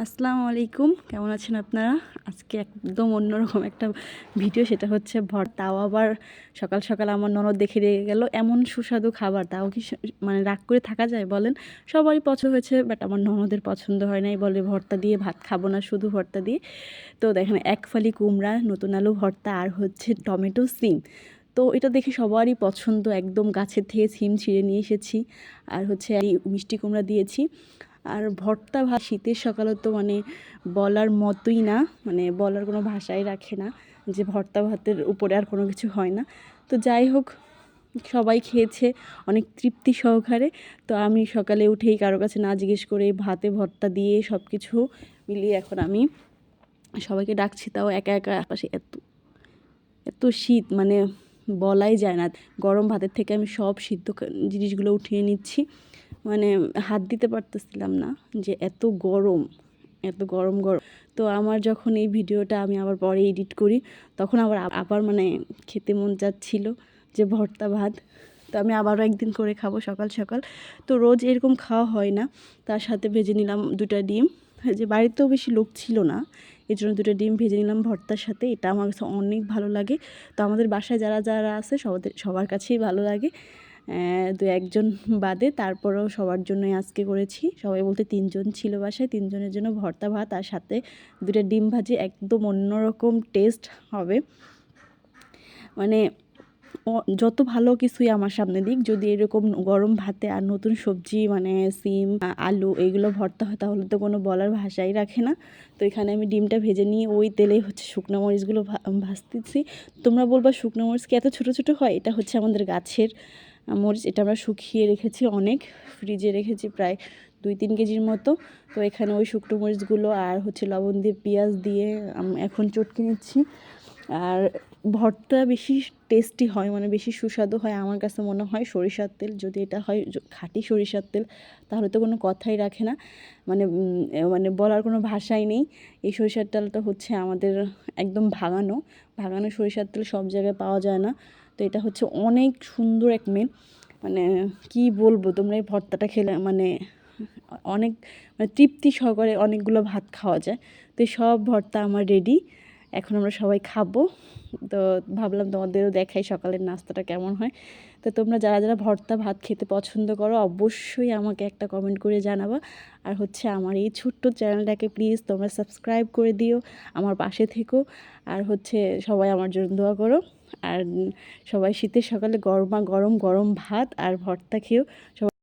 আসসালামু আলাইকুম, কেমন আছেন আপনারা? আজকে একদম অন্যরকম একটা ভিডিও, সেটা হচ্ছে তাও আবার সকাল সকাল আমার ননদ দেখে রেগে গেল। এমন সুস্বাদু খাবার, তাও কি মানে রাগ করে থাকা যায় বলেন? সবারই পছন্দ হয়েছে, বাট আমার ননদের পছন্দ হয় নাই, বলে ভর্তা দিয়ে ভাত খাবো না, শুধু ভর্তা দিয়ে। তো দেখেন, এক ফালি কুমড়া, নতুন আলু ভর্তা, আর হচ্ছে টমেটো সিম। তো এটা দেখে সবারই পছন্দ, একদম গাছের থেকে সিম ছিঁড়ে নিয়ে এসেছি। আর হচ্ছে এই মিষ্টি কুমড়া দিয়েছি। আর ভর্তা ভাত শীতের সকালে তো মানে বলার মতোই না, মানে বলার কোনো ভাষাই রাখে না যে ভর্তা ভাতের উপরে আর কোনো কিছু হয় না। তো যাই হোক, সবাই খেয়েছে অনেক তৃপ্তি সহকারে। তো আমি সকালে উঠেই কারো কাছে না জিজ্ঞেস করে ভাতে ভর্তা দিয়ে সব কিছু মিলিয়ে এখন আমি সবাইকে ডাকছি, তাও একা একা। পাশে এত এত শীত, মানে বলাই যায় না। গরম ভাতের থেকে আমি সব সিদ্ধ জিনিসগুলো উঠিয়ে নিচ্ছি, মানে হাত দিতে পারতেছিলাম না, যে এত গরম, এত গরম গরম। তো আমার যখন এই ভিডিওটা আমি আবার পরে এডিট করি, তখন আবার মানে খেতে মন যাচ্ছিল যে ভর্তা ভাত। তো আমি আবারও একদিন করে খাবো সকাল সকাল। তো রোজ এরকম খাওয়া হয় না। তার সাথে ভেজে নিলাম 2টা ডিম, যে বাড়িতেও বেশি লোক ছিল না, এই জন্য 2টা ডিম ভেজে নিলাম ভর্তার সাথে। এটা আমার কাছে অনেক ভালো লাগে। তো আমাদের বাসায় যারা যারা আছে সবার কাছেই ভালো লাগে, 2-1 জন বাদে। তারপরেও সবার জন্যই আজকে করেছি। সবাই বলতে 3 জন ছিল বাসায়, 3 জনের জন্য ভর্তা ভাত আর সাথে 2টা ডিম ভাজি। একদম অন্যরকম টেস্ট হবে, মানে যত ভালো কিছুই আমার সামনে দিক, যদি এরকম গরম ভাতে আর নতুন সবজি মানে সিম আলু এগুলো ভর্তা হয়, তাহলে তো কোনো বলার ভাষাই রাখে না। তো এখানে আমি ডিমটা ভেজে নিয়ে ওই তেলেই হচ্ছে শুকনো মরিচগুলো ভাজতেছি। তোমরা বলবা শুকনো মরিচ কি এত ছোটো ছোটো হয়? এটা হচ্ছে আমাদের গাছের মরিচ, এটা আমরা শুকিয়ে রেখেছি, অনেক ফ্রিজে রেখেছি, প্রায় 2-3 কেজির মতো। তো এখানে ওই শুকনো মরিচগুলো আর হচ্ছে লবণ দিয়ে পেঁয়াজ দিয়ে এখন চটকে নিচ্ছি। আর ভর্তা বেশি টেস্টি হয়, মানে বেশি সুস্বাদু হয় আমার কাছে মনে হয় সরিষার তেল, যদি এটা হয় খাঁটি সরিষার তেল, তাহলে তো কোনো কথাই রাখে না, মানে মানে বলার কোনো ভাষাই নেই। এই সরিষার তেলটা হচ্ছে আমাদের একদম ভাঙানো ভাঙানো সরিষার তেল, সব জায়গায় পাওয়া যায় না। তো এটা হচ্ছে অনেক সুন্দর এক মেন, মানে কি বলবো, তোমরা এই ভর্তাটা খেলে মানে অনেক মানে তৃপ্তি সহকারে অনেকগুলো ভাত খাওয়া যায়। তো সব ভর্তা আমার রেডি, এখন আমরা সবাই খাবো। তো ভাবলাম তোমাদেরও দেখাই সকালের নাস্তাটা কেমন হয়। তো তোমরা যারা যারা ভর্তা ভাত খেতে পছন্দ করো, অবশ্যই আমাকে একটা কমেন্ট করে জানাবা। আর হচ্ছে আমার এই ছোট্ট চ্যানেলটাকে প্লিজ তোমরা সাবস্ক্রাইব করে দিও, আমার পাশে থেকো। আর হচ্ছে সবাই আমার জন্য দোয়া করো। আর সবাই শীতের সকালে গরমা গরম গরম ভাত আর ভর্তা খেয়েও সবাই।